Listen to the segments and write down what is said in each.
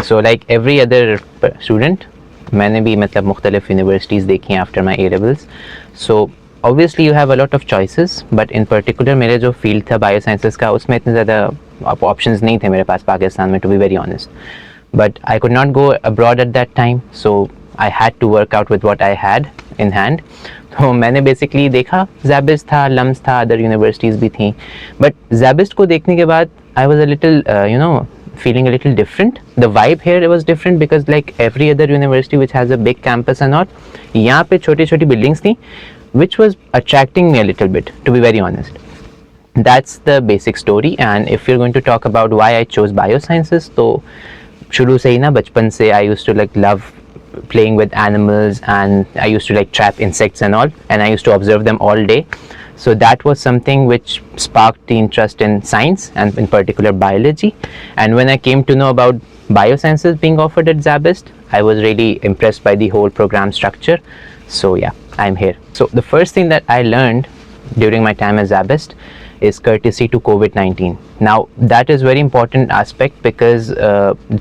So like every other student, मैंने भी मतलब मुख्तलिफ यूनिवर्सिटीज़ देखी हैं after my A levels. So obviously you have a lot of choices, but in particular मेरे जो फील्ड था बायो साइंसेस का, उसमें इतने ज़्यादा ऑप्शंस नहीं थे मेरे पास पाकिस्तान में, to be very honest. But I could not go abroad at that time, so I had to work out with what I had in hand. तो मैंने बेसिकली देखा, ज़ैबिस्ट था, लम्स था, अदर यूनिवर्सिटीज़ भी थी. बट ज़ैबिस्ट को देखने के बाद I was a little feeling a little different. The vibe here was different because like every other university which has a big campus and all, यहाँ पे छोटी-छोटी buildings थी, which was attracting me a little bit, to be very honest. That's the basic story. And if you're going to talk about why I chose biosciences, तो शुरू से ही ना बचपन से I used to like love playing with animals, and I used to like trap insects and all, and I used to observe them all day. So that was something which sparked the interest in science, and in particular biology. And when I came to know about biosciences being offered at ZABFM, I was really impressed by the whole program structure. So yeah, I'm here. So the first thing that I learned during my time at ZABFM is courtesy to COVID-19. Now that is very important aspect because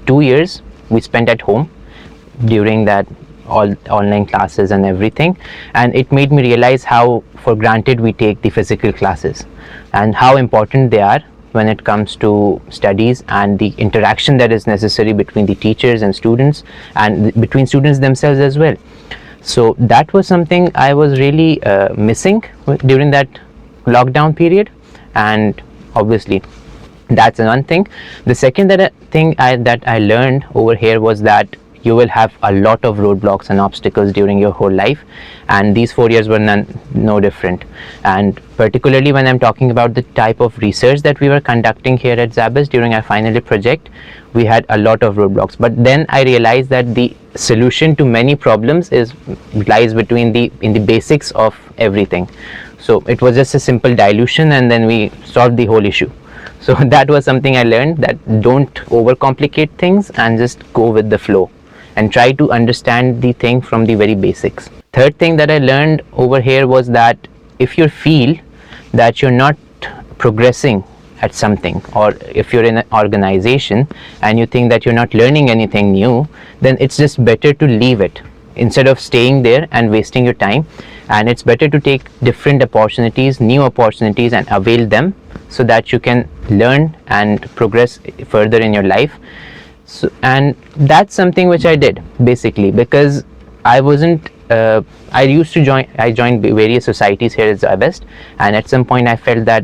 2 years we spent at home during that all online classes and everything, and it made me realize how for granted we take the physical classes and how important they are when it comes to studies and the interaction that is necessary between the teachers and students, and between students themselves as well. So that was something I was really missing during that lockdown period, and obviously that's one thing. The second thing that I learned over here was that you will have a lot of roadblocks and obstacles during your whole life, and these 4 years were no different. And particularly when I'm talking about the type of research that we were conducting here at ZABFM during our final year project, we had a lot of roadblocks. But then I realized that the solution to many problems lies in the basics of everything. So it was just a simple dilution, and then we solved the whole issue. So that was something I learned, that don't overcomplicate things and just go with the flow and try to understand the thing from the very basics. Third thing that I learned over here was that if you feel that you're not progressing at something, or if you're in an organization and you think that you're not learning anything new, then it's just better to leave it instead of staying there and wasting your time. And it's better to take different opportunities, new opportunities, and avail them so that you can learn and progress further in your life. So, and that's something which I did basically because I wasn't I joined various societies here at ZABFM, and at some point I felt that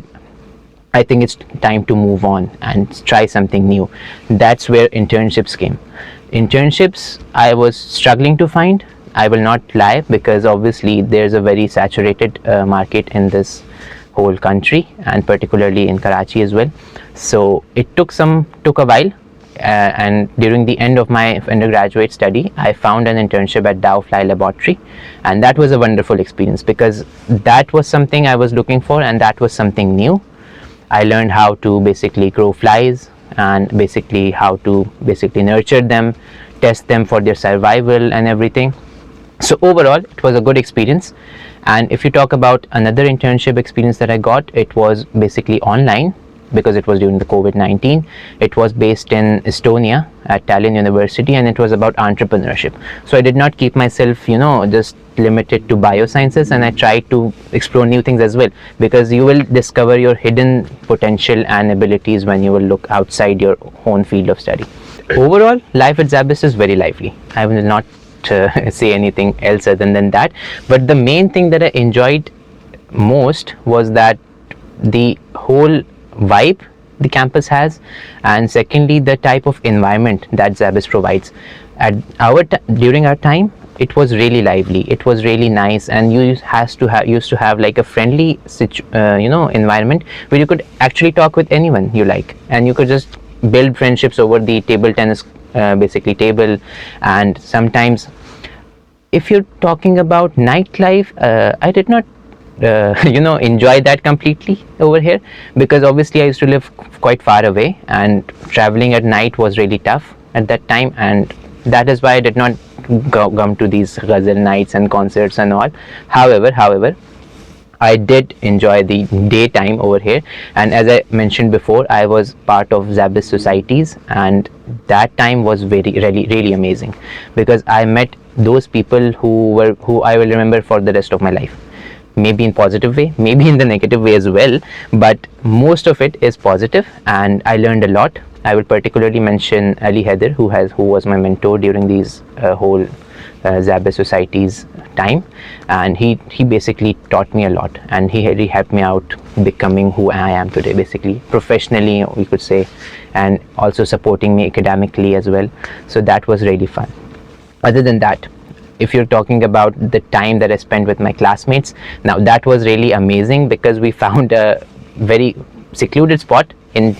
I think it's time to move on and try something new. That's where internships came. Internships I was struggling to find, I will not lie, because obviously there's a very saturated market in this whole country, and particularly in Karachi as well. So it took a while. And during the end of my undergraduate study, I found an internship at Dow Fly Laboratory, and that was a wonderful experience because that was something I was looking for, and that was something new. I learned how to basically grow flies, and basically how to nurture them, test them for their survival and everything. So overall, it was a good experience. And if you talk about another internship experience that I got, it was basically online, because it was during the COVID-19. It was based in Estonia at Tallinn University, and it was about entrepreneurship. So I did not keep myself, just limited to biosciences, and I tried to explore new things as well, because you will discover your hidden potential and abilities when you will look outside your own field of study. Overall, life at ZABFM is very lively. I will not say anything else other than that. But the main thing that I enjoyed most was that the whole vibe the campus has, and secondly the type of environment that ZABFM provides. At during our time, it was really lively, it was really nice, and you used to have like a friendly environment where you could actually talk with anyone you like, and you could just build friendships over the table tennis basically table. And sometimes if you're talking about nightlife, I did not enjoy that completely over here, because obviously I used to live quite far away, and traveling at night was really tough at that time, and that is why I did not come to these ghazal nights and concerts and all. However, I did enjoy the daytime over here, and as I mentioned before, I was part of ZABFM societies, and that time was really amazing, because I met those people who I will remember for the rest of my life. Maybe in positive way, maybe in the negative way as well, but most of it is positive, and I learned a lot. I will particularly mention Ali Heather, who was my mentor during these whole ZABFM societies time, and he basically taught me a lot, and he really helped me out becoming who I am today, basically professionally, we could say, and also supporting me academically as well. So that was really fun. Other than that, if you're talking about the time that I spent with my classmates, now that was really amazing, because we found a very secluded spot in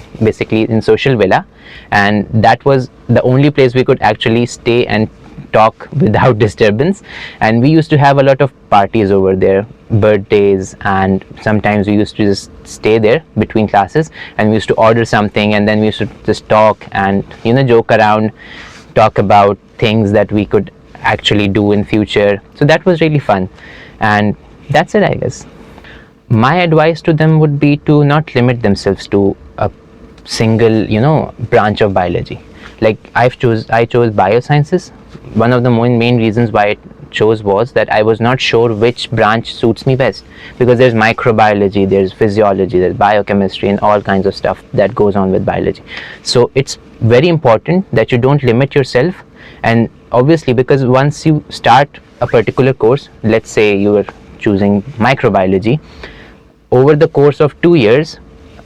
social villa, and that was the only place we could actually stay and talk without disturbance. And we used to have a lot of parties over there, birthdays, and sometimes we used to just stay there between classes, and we used to order something, and then we used to just talk and joke around, talk about things that we could actually do in future. So that was really fun, and that's it, I guess. My advice to them would be to not limit themselves to a single branch of biology. Like I chose biosciences. One of the main reasons why I chose was that I was not sure which branch suits me best, because there's microbiology, there's physiology, there's biochemistry, and all kinds of stuff that goes on with biology. So it's very important that you don't limit yourself. And obviously, because once you start a particular course, let's say you are choosing microbiology, over the course of 2 years,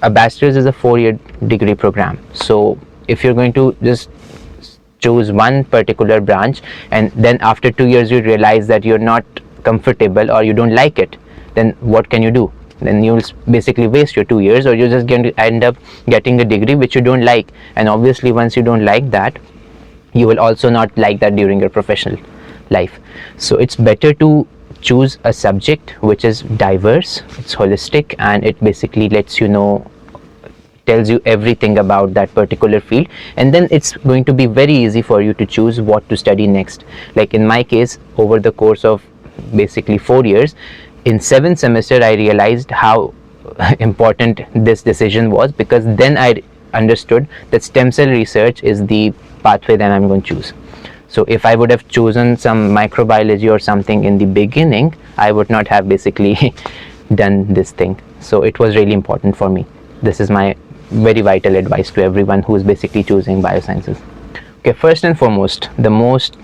a bachelor's is a 4-year degree program. So if you're going to just choose one particular branch, and then after 2 years you realize that you're not comfortable or you don't like it, then what can you do? Then you'll basically waste your 2 years, or you're just going to end up getting a degree which you don't like. And obviously, once you don't like that, you will also not like that during your professional life. So it's better to choose a subject which is diverse, it's holistic, and it basically tells you everything about that particular field, and then it's going to be very easy for you to choose what to study next. Like in my case, over the course of basically 4 years, in 7th semester I realized how important this decision was, because then I understood that stem cell research is the pathway that I'm going to choose. So if I would have chosen some microbiology or something in the beginning, I would not have basically done this thing. So it was really important for me. This is my very vital advice to everyone who is basically choosing biosciences. Okay, first and foremost, the most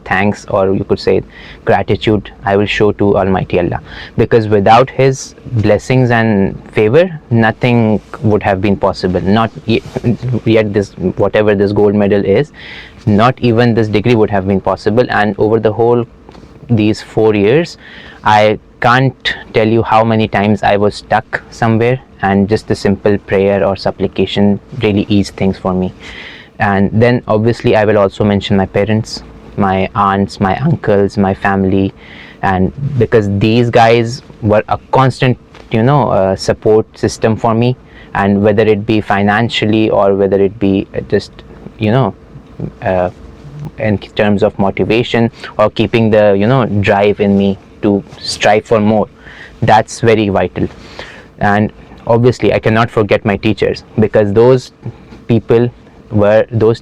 thanks, or you could say gratitude, I will show to Almighty Allah, because without His blessings and favor, nothing would have been possible. Not yet this, whatever this gold medal is, not even this degree would have been possible. And over the whole these 4 years, I can't tell you how many times I was stuck somewhere, and just a simple prayer or supplication really eased things for me. And then obviously I will also mention my parents, my aunts, my uncles, my family, and because these guys were a constant support system for me, and whether it be financially or whether it be just in terms of motivation or keeping the drive in me to strive for more, that's very vital. And obviously I cannot forget my teachers, because those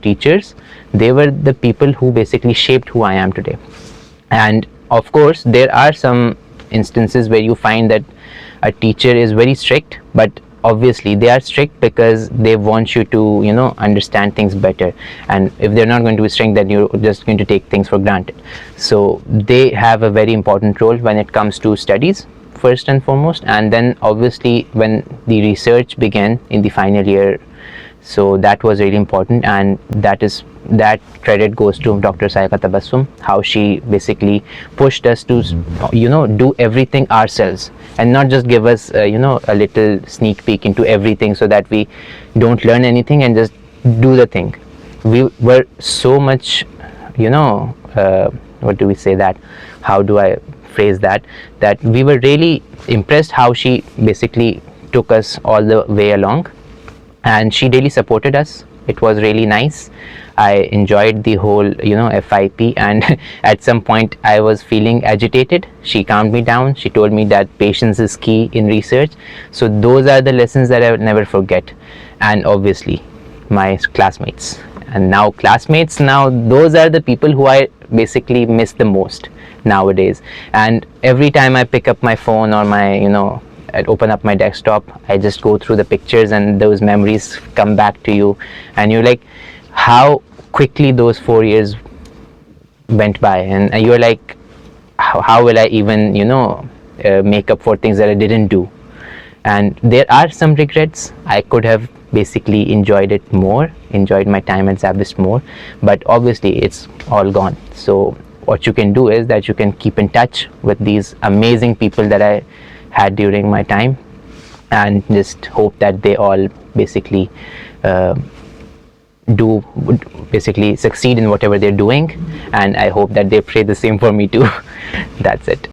teachers, they were the people who basically shaped who I am today. And of course there are some instances where you find that a teacher is very strict, but obviously they are strict because they want you to understand things better, and if they're not going to be strict, then you're just going to take things for granted. So they have a very important role when it comes to studies, first and foremost. And then obviously when the research began in the final year, so that was really important, and that credit goes to Dr. Saika Tabassum, how she basically pushed us to do everything ourselves, and not just give us a little sneak peek into everything so that we don't learn anything and just do the thing. We were so much what do we say that how do I phrase that we were really impressed how she basically took us all the way along, and she daily supported us. It was really nice. I enjoyed the whole, FIP, and at some point I was feeling agitated. She calmed me down. She told me that patience is key in research. So those are the lessons that I would never forget. And obviously, my classmates. And now classmates, now those are the people who I basically miss the most nowadays. And every time I pick up my phone or I'd open up my desktop, I just go through the pictures and those memories come back to you, and you're like, how quickly those 4 years went by, and you're like, how will I even make up for things that I didn't do. And there are some regrets. I could have basically enjoyed my time at ZABFM more, but obviously it's all gone. So what you can do is that you can keep in touch with these amazing people that I had during my time, and just hope that they all basically succeed in whatever they're doing, and I hope that they pray the same for me too. That's it.